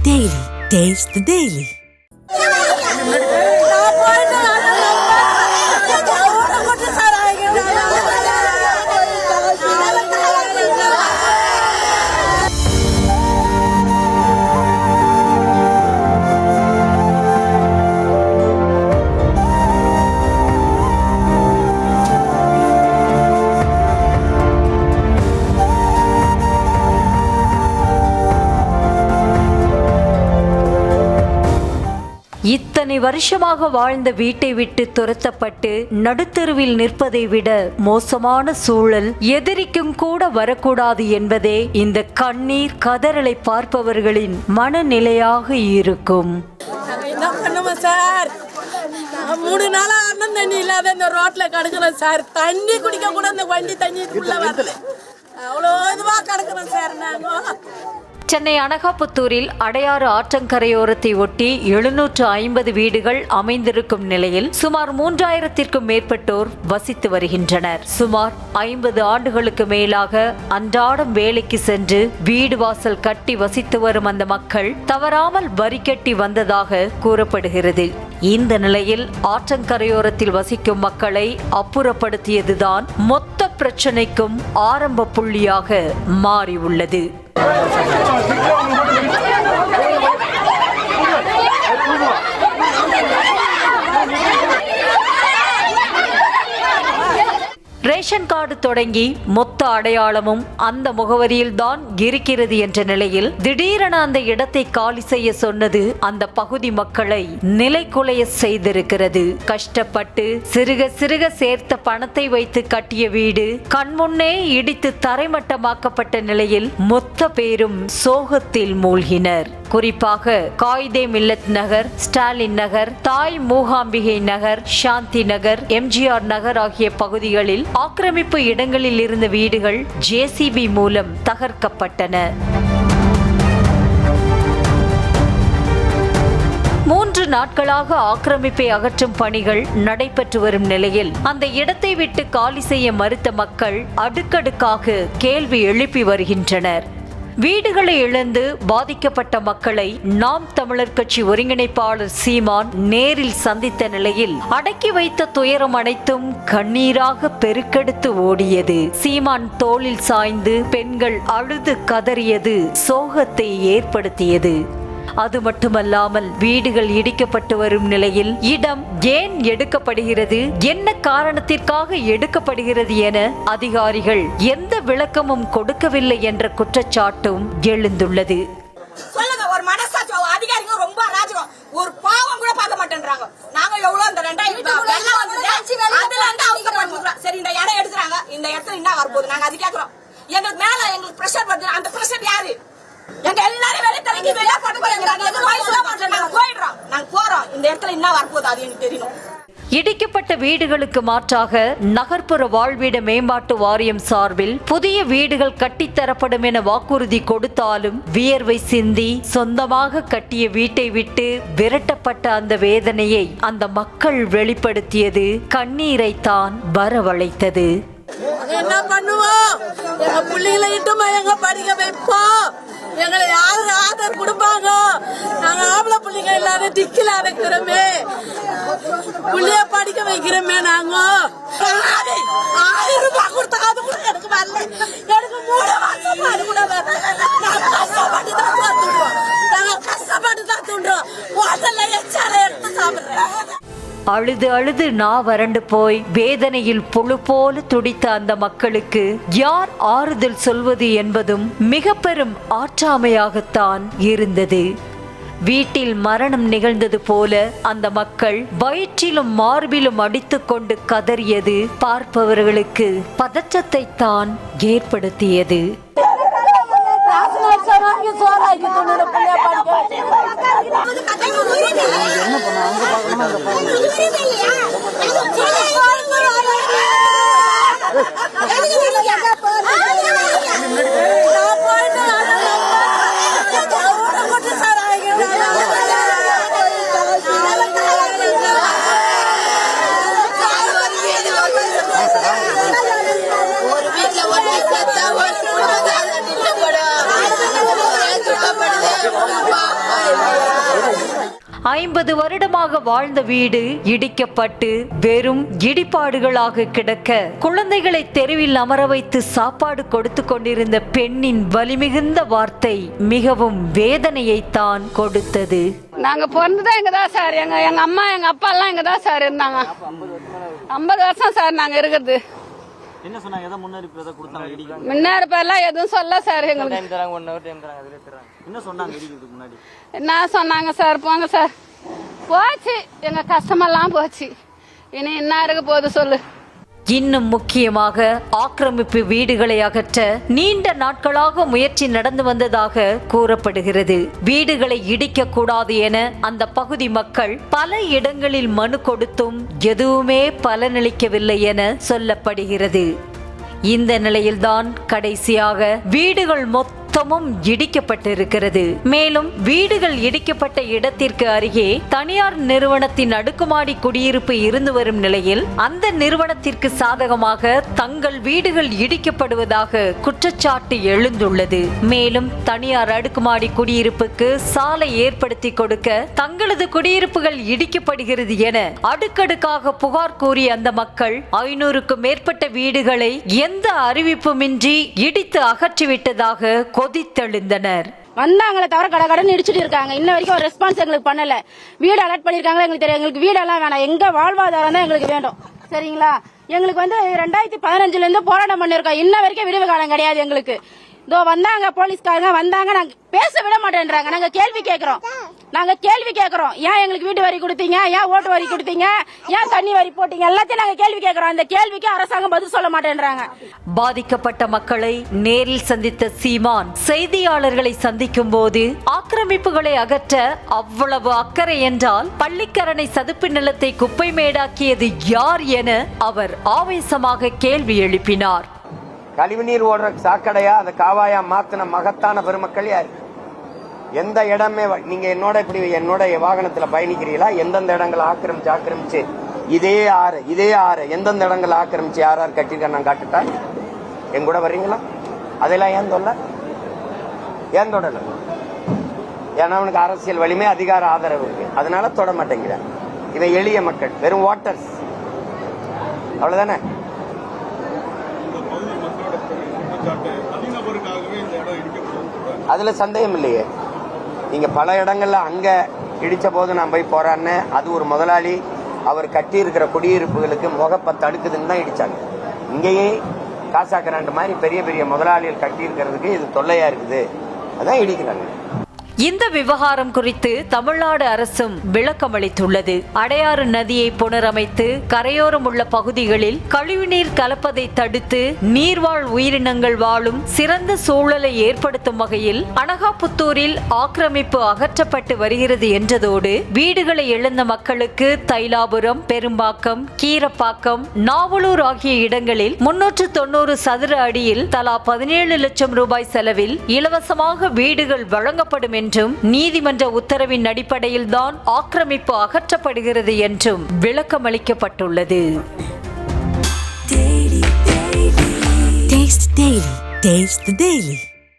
Daily. Taste the Daily. இத்தனை வருஷமாக வாழ்ந்த வீட்டை விட்டு துரத்தப்பட்டு நடுத்தெருவில் நிற்பதை விட மோசமான சூழல் எதிரிக்கும் கூட வரக்கூடாது என்பதே இந்த கண்ணீர் கதறலை பார்ப்பவர்களின் மனநிலையாக இருக்கும். என்ன பண்ணுவோம் சார்? 3 நாளா அண்ணன் தண்ணி இல்லாத இந்த ரோட்ல கிடக்குறோம் சார். தண்ணி குடிக்க கூட இந்த வண்டி தண்ணி உள்ள வரல. அவ்வளோ இதுவா கிடக்குறோம் சார். நாங்க சென்னை அனகாபுத்தூரில் அடையாறு ஆற்றங்கரையோரத்தை ஒட்டி 750 வீடுகள் அமைந்திருக்கும் நிலையில் சுமார் 3000த்திற்கும் மேற்பட்டோர் வசித்து வருகின்றனர். சுமார் 50 ஆண்டுகளுக்கு மேலாக அன்றாடம் வேலைக்கு சென்று வீடு வாசல் கட்டி வசித்து வரும் அந்த மக்கள் தவறாமல் வரி கட்டி வந்ததாக கூறப்படுகிறது. இந்த நிலையில் ஆற்றங்கரையோரத்தில் வசிக்கும் மக்களை அப்புறப்படுத்தியதுதான் மொத்த பிரச்சனைக்கும் ஆரம்ப புள்ளியாக மாறியுள்ளது. ரேஷன் கார்டு தொடங்கி மொத்த அடையாளமும் அந்த முகவரியில் தான் இருக்கிறது என்ற நிலையில் திடீரென அந்த இடத்தை காலி செய்ய சொன்னது அந்த பகுதி மக்களை நிலைகுலைய செய்திருக்கிறது. கஷ்டப்பட்டு சிறுக சிறுக சேர்த்த பணத்தை வைத்து கட்டிய வீடு கண்முன்னே இடித்து தரைமட்டமாக்கப்பட்ட நிலையில் மொத்த பேரும் சோகத்தில் மூழ்கினர். குறிப்பாக காயிதே மில்லத் நகர், ஸ்டாலின் நகர், தாய் மூகாம்பிகை நகர், சாந்தி நகர், எம்ஜிஆர் நகர் ஆகிய பகுதிகளில் ஆக்கிரமிப்பு இடங்களில் இருந்த வீடுகள் ஜேசிபி மூலம் தகர்க்கப்பட்டன. 3 நாட்களாக ஆக்கிரமிப்பை அகற்றும் பணிகள் நடைபெற்று வரும் நிலையில் அந்த இடத்தை விட்டு காலி செய்ய மறுத்த மக்கள் அடுக்கடுக்காக கேள்வி எழுப்பி வருகின்றனர். வீடுகளை இழந்து பாதிக்கப்பட்ட மக்களை நாம் தமிழர் கட்சி ஒருங்கிணைப்பாளர் சீமான் நேரில் சந்தித்த நிலையில் அடக்கி வைத்த துயரம் அனைத்தும் கண்ணீராக பெருக்கெடுத்து ஓடியது. சீமான் தோளில் சாய்ந்து பெண்கள் அழுது கதறியது சோகத்தை ஏற்படுத்தியது. அது மட்டுமல்லாமல் வீடுகள் இடிக்கப்பட்டு வரும் நிலையில் இடம் ஏன் எடுக்கப்படுகிறது, என்ன காரணத்திற்காக எடுக்கப்படுகிறது என அதிகாரிகள் எந்த விளக்கமும் கொடுக்கவில்லை என்ற குற்றச்சாட்டும் எழுந்துள்ளது. ஒரு மனசாட்சி அதிகாரிங்க ரொம்ப அராஜகம், ஒரு பாவம் கூட பார்க்க மாட்டேன்றாங்க. நாங்க எவ்வளவு இந்த 2000 அதுல இருந்து அவங்க பண்ணுறோம். சரி, இந்த இடம் எடுக்கிறாங்க, இந்த இடத்துல என்ன வரப்போகுது நாங்க அது கேட்கிறோம். எங்களுக்கு மேல எங்களுக்கு பிரஷர் வருது. அந்த பிரஷர் யாரு? எங்க எல்லாரும் வெளியே தலைக்கு வெளியே போட்டு போயிடுறோம். நாங்க போறோம், இந்த இடத்துல என்ன வரப்போகுது அது எனக்கு தெரியணும். இடிக்கப்பட்ட வீடுகளுக்கு மாற்றாக நகர்ப்புற வாழ்விட மேம்பாட்டு வாரியம் சார்பில் புதிய வீடுகள் கட்டித்தரப்படும் என வாக்குறுதி கொடுத்தாலும் வியர்வை சிந்தி சொந்தமாக கட்டிய வீட்டை விட்டு விரட்டப்பட்ட அந்த வேதனையை அந்த மக்கள் வெளிப்படுத்தியது கண்ணீரை தான் வரவழைத்தது. என்ன பண்ணுவோம்? எங்க பிள்ளைகளை இட்டுமா எங்க படிக்க வைப்போம்? எங்களை யாரு ஆதரவு கொடுப்பாங்க? நாங்க ஆம்பளை பிள்ளைங்க எல்லாரும் திக்கில இருக்கிறோமே, பிள்ளைய படிக்க வைக்கிறோமே. நாங்க 1000 ரூபாய் கொடுத்தா அது கூட எனக்கு வரல. எனக்கு 3 மாசம் அது கூட வரல. நாங்க கஷ்டப்பட்டு தான் தூண்டுறோம். நாங்க கஷ்டப்பட்டு தான் தூண்டுறோம். ஹோட்டல்ல எச்சால எடுத்து சாப்பிடுறேன். அழுது அழுது வறண்டு போய் வேதனையில் புழு போல துடித்த அந்த மக்களுக்கு யார் ஆறுதல் சொல்வது என்பதும் மிக பெரும் ஆற்றாமையாகத்தான் இருந்தது. வீட்டில் மரணம் நிகழ்ந்தது போல அந்த மக்கள் வயிற்றிலும் மார்பிலும் அடித்துக்கொண்டு கதறியது பார்ப்பவர்களுக்கு பதற்றத்தை தான் ஏற்படுத்தியது. 50 வருடமாக வாழ்ந்த வீடு இடிக்கப்பட்டு வெறும் இடிபாடுகளாக கிடக்க குழந்தைகளை தெருவில் அமர வைத்து சாப்பாடு கொடுத்து கொண்டிருந்த பெண்ணின் வலிமிகுந்த வார்த்தை மிகவும் வேதனையை தான் கொடுத்தது. நாங்க பிறந்ததே இங்கதான் சார். எங்க அம்மா எங்க அப்பா எல்லாம் இங்கதான் சார் இருந்தாங்க. 50 வருஷம் சார் நாங்க இருக்கிறது. என்ன சொன்னாங்க? ஏதோ முன்னறிப்பு ஏதோ கொடுத்தாங்க இடிக்கு? முன்னறிப்பு எல்லாம் எதுவும் சொல்ல சார். எங்களுக்கு டைம் தராங்க, 1 ஹவர் டைம் தராங்க, அதுல தராங்க. என்ன சொன்னாங்க இடிக்கிறதுக்கு முன்னாடி? என்ன சொன்னாங்க சார்? போங்க சார். போச்சு, எங்க கஷ்டமெல்லாம் போச்சு. இனி என்ன இருக்க போகுது சொல்லு. இன்னும் முக்கியமாக ஆக்கிரமிப்பு வீடுகளை அகற்ற நீண்ட நாட்களாக முயற்சி நடந்து வந்ததாக கூறப்படுகிறது. வீடுகளை இடிக்க கூடாது என அந்த பகுதி மக்கள் பல இடங்களில் மனு கொடுத்தும் எதுவுமே பலனளிக்கவில்லை என சொல்லப்படுகிறது. இந்த நிலையில்தான் கடைசியாக வீடுகள் மொத்தமும் இடிக்கப்பட்டிருக்கிறது. மேலும் வீடுகள் இடிக்கப்பட்ட இடத்திற்கு அருகே தனியார் நிறுவனத்தின் அடுக்குமாடி குடியிருப்பு இருந்து வரும் நிலையில் அந்த நிறுவனத்திற்கு சாதகமாக தங்கள் வீடுகள் இடிக்கப்படுவதாக குற்றச்சாட்டு எழுந்துள்ளது. மேலும் தனியார் அடுக்குமாடி குடியிருப்புக்கு சாலை ஏற்படுத்தி கொடுக்க தங்களது குடியிருப்புகள் இடிக்கப்படுகிறது என அடுக்கடுக்காக புகார் கூறிய அந்த மக்கள் 500க்கும் மேற்பட்ட வீடுகளை எந்த அறிவிப்புமின்றி இடித்து அகற்றிவிட்டதாக கொதித்தெழுந்தனர். வந்தாங்களே தவிர கடகடன்னு இடிச்சுட்டு இருக்காங்க. இன்ன வரைக்கும் ஒரு ரெஸ்பான்ஸ் எங்களுக்கு பண்ணல. வீடு அலர்ட் பண்ணிருக்காங்களா எங்களுக்கு தெரியும். எங்களுக்கு வீடெல்லாம் வேணாம், எங்க வாழ்வாதாரம் தான் எங்களுக்கு வேண்டும். சரிங்களா? எங்களுக்கு 2015 இருந்து போராட்டம் பண்ணிருக்கோம். இன்ன வரைக்கும் விடுவு காலம் கிடையாது எங்களுக்கு. இதோ வந்தாங்க போலீஸ்காரங்க வந்தாங்க, நாங்க பேச விட மாட்டேன்றாங்க. நாங்க கேள்வி கேட்கிறோம். ஏன் எங்களுக்கு வீட்டு வரி கொடுத்தீங்க, ஏன் ஓட்டு வரி கொடுத்தீங்க, ஏன் தண்ணி வரி போட்டீங்க, எல்லாத்தையும் நாங்க கேள்வி கேட்கிறோம். அந்த கேள்விக்கு அரசாங்கம் பதில் சொல்ல மாட்டேன்றாங்க. பாதிக்கப்பட்ட மக்களை நேரில் சந்தித்த சீமான் செய்தியாளர்களை சந்திக்கும் போது ஆக்கிரமிப்புகளை அகற்ற அவ்வளவு அக்கறை என்றால் பள்ளிக்கரணை சதுப்பு நிலத்தை குப்பை மேடாக்கியது யார் என அவர் ஆவேசமாக கேள்வி எழுப்பினார். கழிவுநீர் ஓடுற சாக்கடையா அந்த காவாயா மாத்தின மகத்தான பெருமக்கள் யாரு? எந்த இடமே நீங்க என்னோட வாகனத்துல பயணிக்கிறீங்களா? எந்தெந்த இடங்களை ஆக்கிரமிச்சு இதே ஆறு எந்தெந்த இடங்களை ஆக்கிரமிச்சு யார் கட்டிருக்க நான் காட்டுட்டா என் கூட வர்றீங்களா? அதெல்லாம் ஏன் தொடல? ஏன்னா அவனுக்கு அரசியல் வலிமை அதிகார ஆதரவு இருக்கு, அதனால தொட மாட்டேங்கிறான். இவன் எளிய மக்கள், வெறும் வாட்டர்ஸ், அவ்வளவுதானே? அதுல சந்தேகம் இல்லையே. நீங்க பல இடங்கள்ல அங்க இடிச்ச போது நான் போய் போறான்னு அது ஒரு முதலாளி அவர் கட்டி இருக்கிற குடியிருப்புகளுக்கு முகப்ப தடுக்குதுன்னு தான் இடிச்சாங்க. இங்கேயே காசாக்கராண்டு மாதிரி பெரிய பெரிய முதலாளிகள் கட்டி இருக்கிறதுக்கு இது தொல்லையா இருக்குது, அதான் இடிக்கிறாங்க. இந்த விவகாரம் குறித்து தமிழ்நாடு அரசும் விளக்கமளித்துள்ளது. அடையாறு நதியை புனரமைத்து கரையோரம் உள்ள பகுதிகளில் கழிவுநீர் கலப்பதை தடுத்து நீர்வாழ் உயிரினங்கள் வாழும் சிறந்த சூழலை ஏற்படுத்தும் வகையில் அனகாபுத்தூரில் ஆக்கிரமிப்பு அகற்றப்பட்டு வருகிறது என்றதோடு வீடுகளை இழந்த மக்களுக்கு தைலாபுரம், பெரும்பாக்கம், கீரப்பாக்கம், நாவலூர் ஆகிய இடங்களில் 390 சதுர அடியில் தலா 17 லட்சம் ரூபாய் செலவில் இலவசமாக வீடுகள் வழங்கப்படும் என்றும் நீதிமன்ற உத்தரவின் அடிப்படையில் தான் ஆக்கிரமிப்பு அகற்றப்படுகிறது என்றும் விளக்கமளிக்கப்பட்டுள்ளது. Taste the Daily.